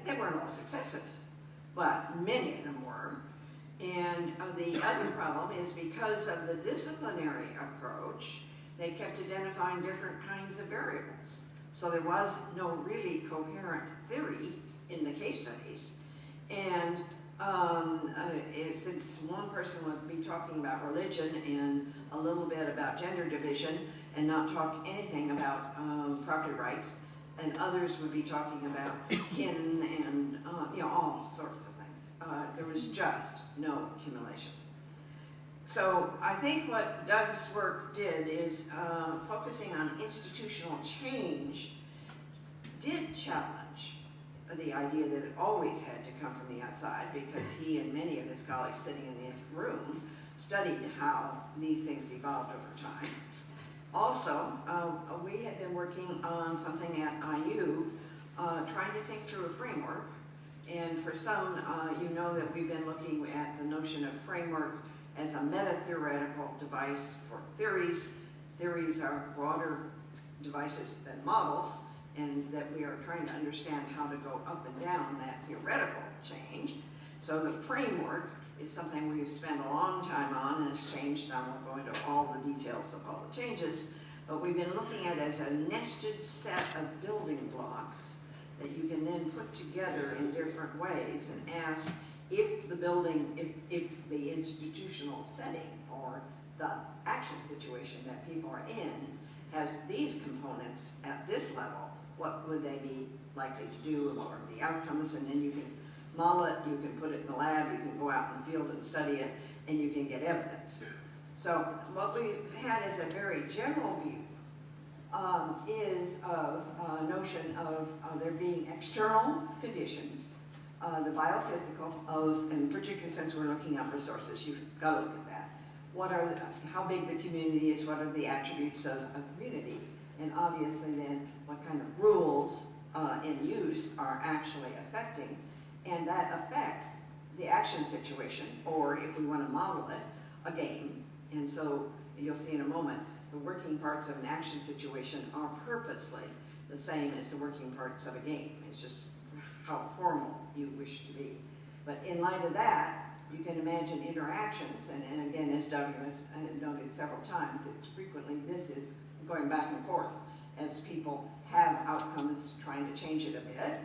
they weren't all successes, but many of them were. And the other problem is because of the disciplinary approach, they kept identifying different kinds of variables. So there was no really coherent theory in the case studies. And since one person would be talking about religion and a little bit about gender division and not talk anything about property rights, and others would be talking about kin and you know, all sorts of things. There was just no accumulation. So I think what Doug's work did is focusing on institutional change did challenge the idea that it always had to come from the outside, because he and many of his colleagues sitting in this room studied how these things evolved over time. Also, we had been working on something at IU, trying to think through a framework. And for some, you know that we've been looking at the notion of framework as a meta-theoretical device for theories. Theories are broader devices than models, and that we are trying to understand how to go up and down that theoretical change. So the framework is something we've spent a long time on, and it's changed. I won't go into all the details of all the changes, but we've been looking at it as a nested set of building blocks that you can then put together in different ways and ask if the building, if the institutional setting or the action situation that people are in has these components at this level, what would they be likely to do, and what are the outcomes? And then you can model it, you can put it in the lab, you can go out in the field and study it, and you can get evidence. So what we've had as a very general view is of a notion of there being external conditions, the biophysical of, and particularly since we're looking at resources, you've got to look at that. What are how big the community is, what are the attributes of a community, and obviously then what kind of rules in use are actually affecting, and that affects the action situation, or if we want to model it, a game. And so you'll see in a moment, the working parts of an action situation are purposely the same as the working parts of a game. It's just how formal you wish to be. But in light of that, you can imagine interactions, and again, as Doug has noted several times, it's frequently, this is going back and forth as people have outcomes trying to change it a bit.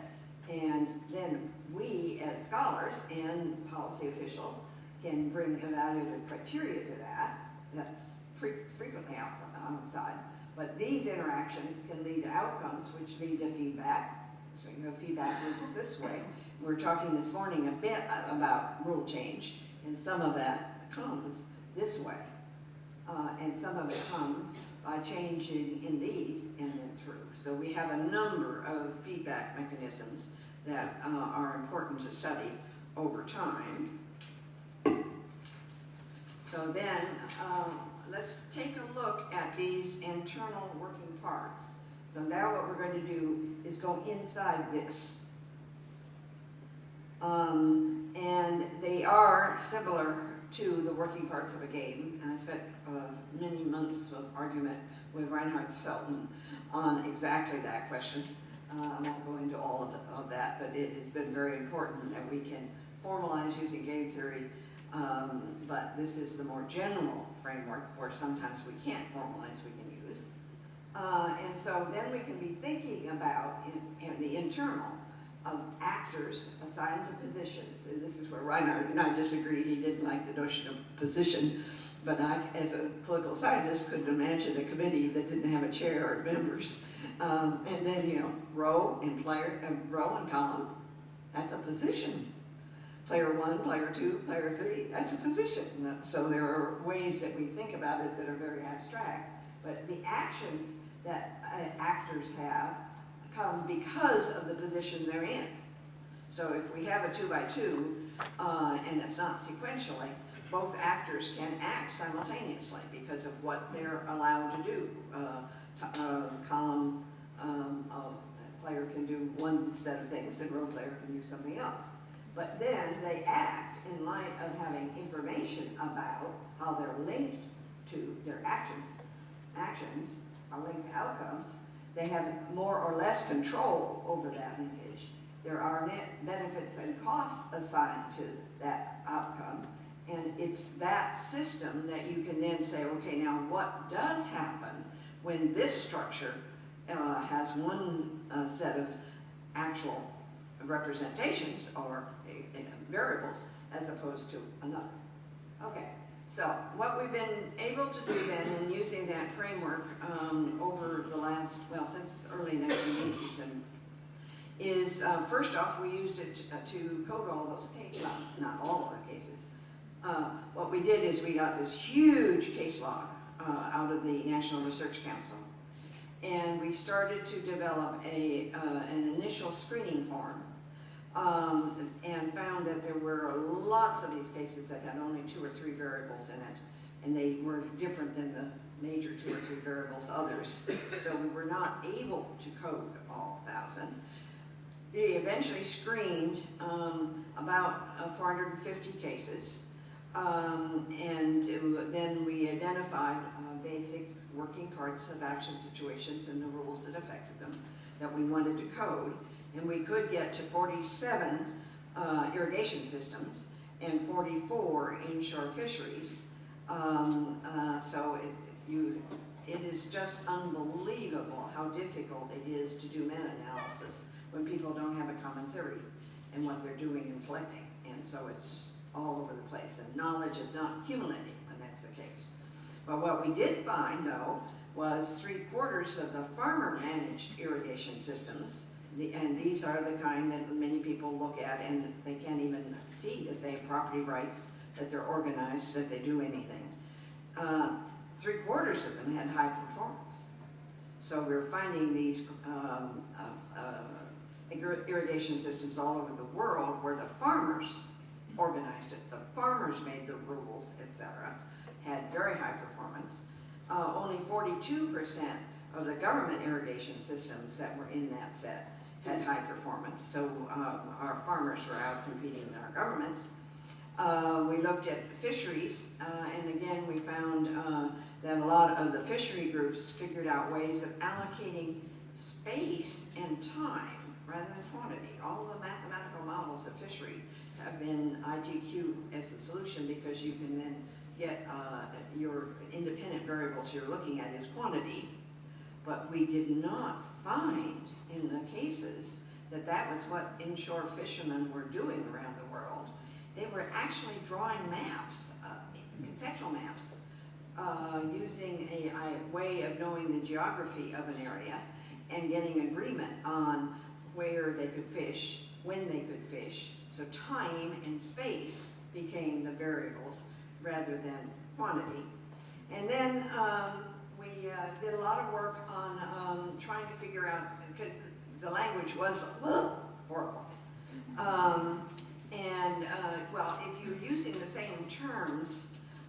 And then we as scholars and policy officials can bring evaluative criteria to that. That's frequently outside. But these interactions can lead to outcomes which lead to feedback. So you have feedback loops this way. We're talking this morning a bit about rule change, and some of that comes this way. And some of it comes by changing in these and then through. So we have a number of feedback mechanisms that are important to study over time. So then let's take a look at these internal working parts. So now what we're going to do is go inside this. And they are similar to the working parts of a game. And I spent many months of argument with Reinhard Selten on exactly that question. I won't go into all of that, but it has been very important that we can formalize using game theory, but this is the more general framework where sometimes we can't formalize, we can use. And so then we can be thinking about in the internal of actors assigned to positions, and this is where Reinhard and I disagreed. He didn't like the notion of position, but I, as a political scientist, couldn't imagine a committee that didn't have a chair or members. And then, you know, row and column, that's a position. Player 1, player 2, player 3, that's a position. So there are ways that we think about it that are very abstract, but the actions that actors have come because of the position they're in. So if we have a 2 by 2 and it's not sequentially, both actors can act simultaneously because of what they're allowed to do. Column player can do one set of things, and row player can do something else. But then they act in light of having information about how they're linked to their actions. Actions are linked to outcomes. They have more or less control over that linkage. there are net benefits and costs assigned to that outcome. And it's that system that you can then say, okay, now what does happen when this structure has one set of actual representations or variables as opposed to another. Okay, so what we've been able to do then in using that framework over the last, well, since early 1980s, is first off, we used it to code all those cases, well, not all of the cases. What we did is we got this huge case log out of the National Research Council, and we started to develop an initial screening form, and found that there were lots of these cases that had only 2 or 3 variables in it, and they were different than the major 2 or 3 variables others, so we were not able to code all 1,000. They eventually screened about 450 cases, and then we identified basic working parts of action situations and the rules that affected them that we wanted to code. And we could get to 47 irrigation systems and 44 inshore fisheries. So it is just unbelievable how difficult it is to do meta-analysis when people don't have a common theory in what they're doing and collecting. And so it's all over the place, and knowledge is not accumulating when that's the case. But what we did find, though, was 3/4 of the farmer-managed irrigation systems, and these are the kind that many people look at and they can't even see that they have property rights, that they're organized, that they do anything. 3/4 of them had high performance. So we're finding these irrigation systems all over the world where the farmers organized it, the farmers made the rules, etc., had very high performance. Only 42% of the government irrigation systems that were in that set had high performance, so our farmers were out competing our governments. We looked at fisheries, and again we found that a lot of the fishery groups figured out ways of allocating space and time rather than quantity. All the mathematical models of fishery have been ITQ as the solution, because you can then get your independent variables you're looking at is quantity. But we did not find in the cases that that was what inshore fishermen were doing around the world. They were actually drawing maps, conceptual maps, using a way of knowing the geography of an area and getting agreement on where they could fish, when they could fish. So time and space became the variables rather than quantity. And then we did a lot of work on trying to figure out, because the language was horrible. Well, if you're using the same terms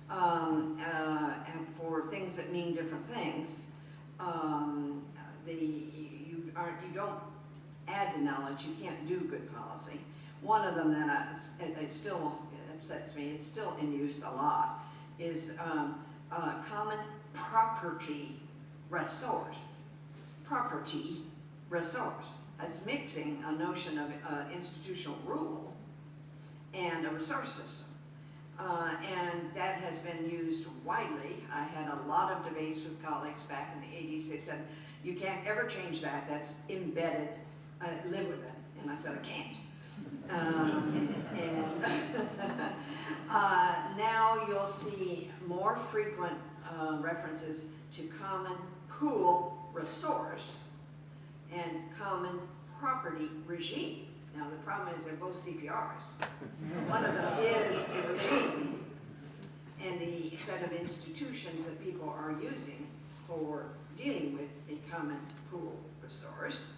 and for things that mean different things, you don't add to knowledge. You can't do good policy. One of them that still upsets me, is still in use a lot, is common property resource. Property resource. That's mixing a notion of institutional rule and a resource system. And that has been used widely. I had a lot of debates with colleagues back in the 80s. They said, you can't ever change that. That's embedded. Live with it. And I said, I can't. Now you'll see more frequent references to common pool resource and common property regime. Now the problem is they're both CPRs. One of them is a regime, and the set of institutions that people are using for dealing with the common pool resource.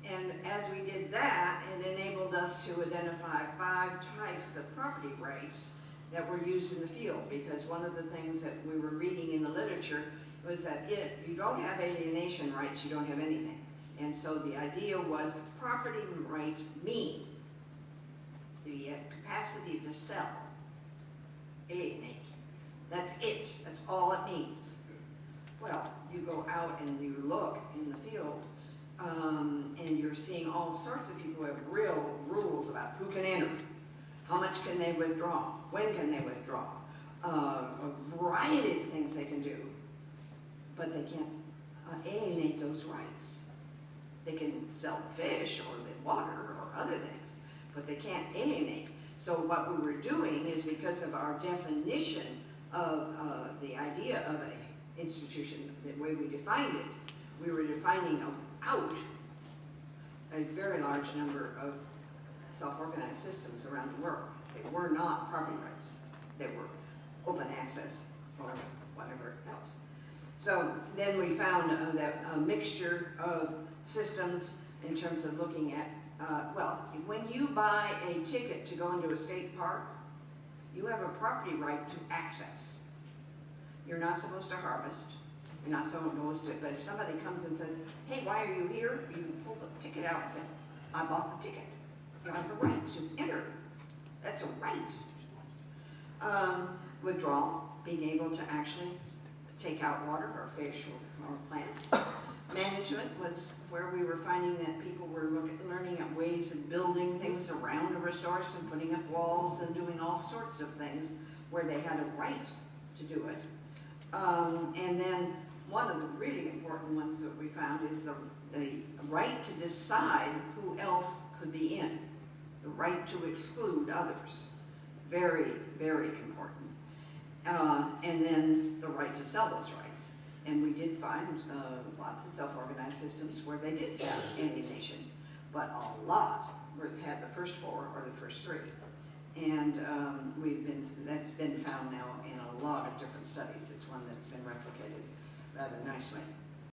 And as we did that, it enabled us to identify 5 types of property rights that were used in the field, because one of the things that we were reading in the literature was that if you don't have alienation rights, you don't have anything. And so the idea was property rights mean the capacity to sell, alienate. That's it. That's all it means. Well, you go out and you look in the field, and you're seeing all sorts of people who have real rules about who can enter, how much can they withdraw, when can they withdraw, a variety of things they can do, but they can't alienate those rights. They can sell fish or the water or other things, but they can't alienate. So what we were doing is, because of our definition of the idea of an institution, the way we defined it, we were defining out a very large number of self-organized systems around the world. They were not property rights. They were open access or whatever else. So then we found that a mixture of systems in terms of looking at, well, when you buy a ticket to go into a state park, you have a property right to access. You're not supposed to harvest. You're not supposed to, but if somebody comes and says, hey, why are you here? You pull the ticket out and say, I bought the ticket. You have a right to enter. That's a right. Withdrawal, being able to actually take out water or fish or plants. Management was where we were finding that people were learning at ways of building things around a resource and putting up walls and doing all sorts of things where they had a right to do it. And then one of the really important ones that we found is the right to decide who else could be in, the right to exclude others. Very, very important. And then the right to sell those rights. And we did find lots of self-organized systems where they did have alienation, but a lot had the first four or the first three. And that's been found now in a lot of different studies. It's one that's been replicated rather nicely.